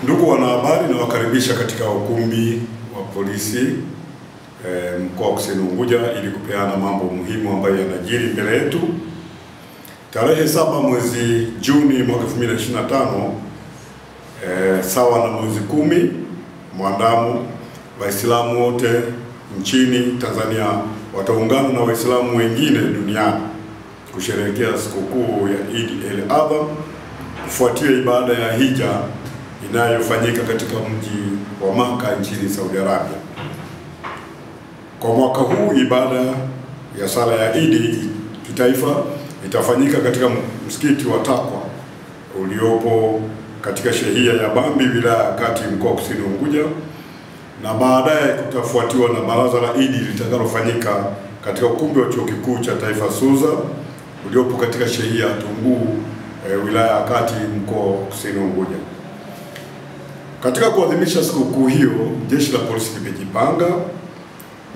Ndugu wanahabari, nawakaribisha katika ukumbi wa polisi mkoa wa Kusini Unguja ili kupeana mambo muhimu ambayo yanajiri mbele yetu. Tarehe 7 mwezi Juni mwaka 2025, sawa na mwezi 10 mwandamo, Waislamu wote nchini Tanzania wataungana na Waislamu wengine duniani kusherehekea sikukuu ya Eid al-Adha kufuatia ibada ya hija inayofanyika katika mji wa Makkah nchini Saudi Arabia. Kwa mwaka huu ibada ya sala ya Eid kitaifa itafanyika katika msikiti wa Taqwa uliopo katika shehia ya Bambi, wilaya ya Kati, mkoa wa Kusini Unguja, na baadaye kutafuatiwa na baraza la Eid litakalofanyika katika ukumbi wa Chuo Kikuu cha Taifa Suza uliopo katika shehia ya Tunguu, wilaya ya Kati, mkoa wa Kusini Unguja. Katika kuadhimisha sikukuu hiyo, jeshi la polisi limejipanga,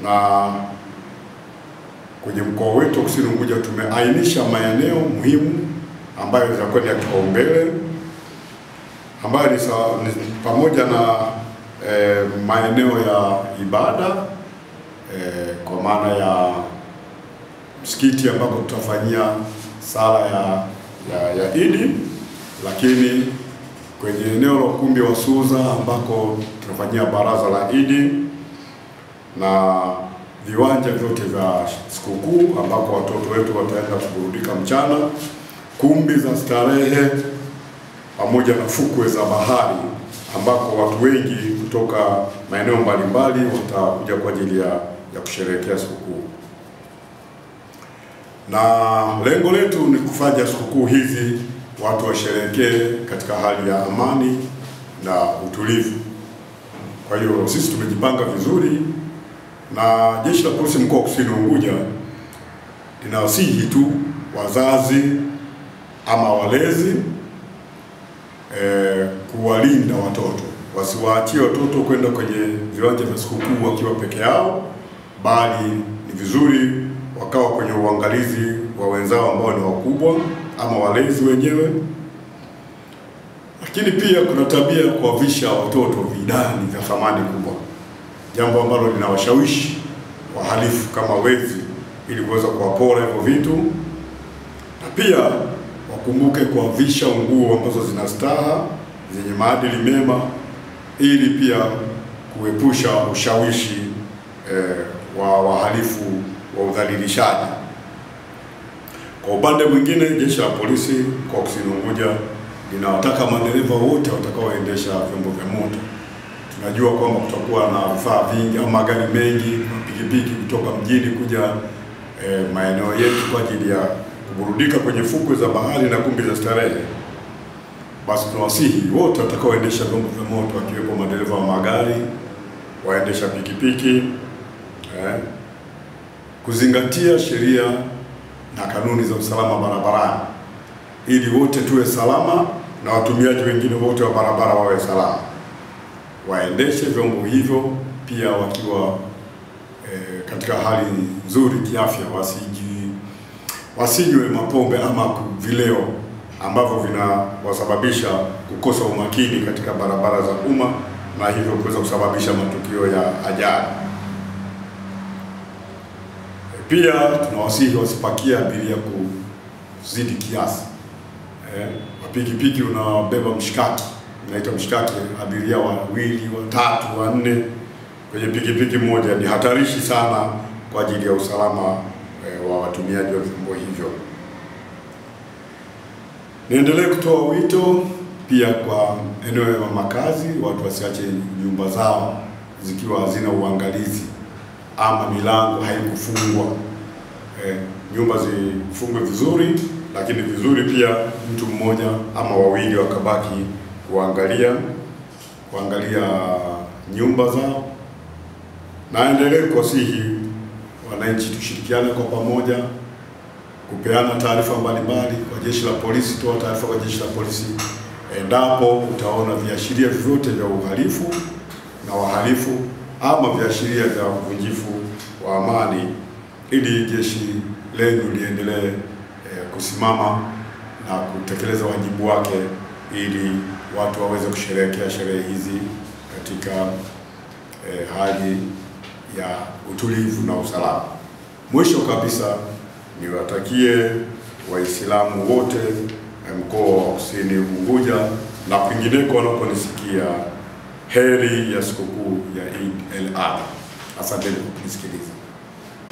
na kwenye mkoa wetu wa Kusini Unguja tumeainisha maeneo muhimu ambayo yatakuwa ni ya kipaumbele, ambayo ni pamoja na maeneo ya ibada kwa maana ya msikiti ambako tutafanyia sala ya Eid, lakini kwenye eneo la ukumbi wa Suza ambako tunafanyia baraza la Eid, na viwanja vyote vya sikukuu ambako watoto wetu wataenda kuburudika mchana, kumbi za starehe pamoja na fukwe za bahari ambako watu wengi kutoka maeneo mbalimbali watakuja kwa ajili ya kusherehekea sikukuu. Na lengo letu ni kufanya sikukuu hizi watu washerehekee katika hali ya amani na utulivu. Kwa hiyo sisi tumejipanga vizuri, na jeshi la polisi mkoa wa Kusini Unguja linawasihi tu wazazi ama walezi kuwalinda watoto, wasiwaachie watoto kwenda kwenye viwanja vya sikukuu wakiwa peke yao, bali ni vizuri wakawa kwenye uangalizi wa wenzao ambao ni wakubwa ama walezi wenyewe. Lakini pia kuna tabia ya kuwavisha watoto vidani vya thamani kubwa, jambo ambalo linawashawishi wahalifu kama wezi ili kuweza kuwapora hivyo vitu. Na pia wakumbuke kuwavisha nguo ambazo zina staha zenye maadili mema ili pia kuepusha ushawishi wa wahalifu wa udhalilishaji. Kwa upande mwingine, jeshi la polisi kwa Kusini Unguja linawataka madereva wote watakaoendesha vyombo vya moto. Tunajua kwamba kutakuwa na vifaa vingi au magari mengi, pikipiki kutoka mjini kuja maeneo yetu kwa ajili ya kuburudika kwenye fukwe za bahari na kumbi za starehe. Basi tunawasihi wote watakaoendesha vyombo vya moto, wakiwepo madereva wa magari, waendesha pikipiki, kuzingatia sheria na kanuni za usalama barabarani ili wote tuwe salama na watumiaji wengine wote wa barabara wawe salama. Waendeshe vyombo hivyo pia wakiwa katika hali nzuri kiafya, wasinywe mapombe ama vileo ambavyo vinawasababisha kukosa umakini katika barabara za umma na hivyo kuweza kusababisha matukio ya ajali. Pia tunawasihi wasipakie abiria kuzidi kiasi. Pikipiki unabeba mshikaki, unaita mshikaki, abiria 2, 3, 4 kwenye pikipiki moja ni hatarishi sana kwa ajili ya usalama wa watumiaji wa vyombo hivyo. Niendelee kutoa wito pia kwa eneo ya makazi, watu wasiache nyumba zao zikiwa hazina uangalizi ama milango haikufungwa. Nyumba zifungwe vizuri, lakini vizuri pia mtu mmoja ama wawili wakabaki kuangalia nyumba zao. Naendelee kuwasihi wananchi tushirikiane kwa pamoja kupeana taarifa mbalimbali kwa jeshi la polisi. Toa taarifa kwa jeshi la polisi endapo utaona viashiria vyote vya uhalifu na wahalifu ama viashiria vya uvunjifu wa amani, ili jeshi lenu liendelee kusimama na kutekeleza wajibu wake ili watu waweze kusherehekea sherehe hizi katika hali ya utulivu na usalama. Mwisho kabisa, niwatakie Waislamu wote mkoa wa Kusini Unguja na kwingineko wanaponisikia heri ya sikukuu ya Eid el-Adha. Asante kwa kunisikiliza.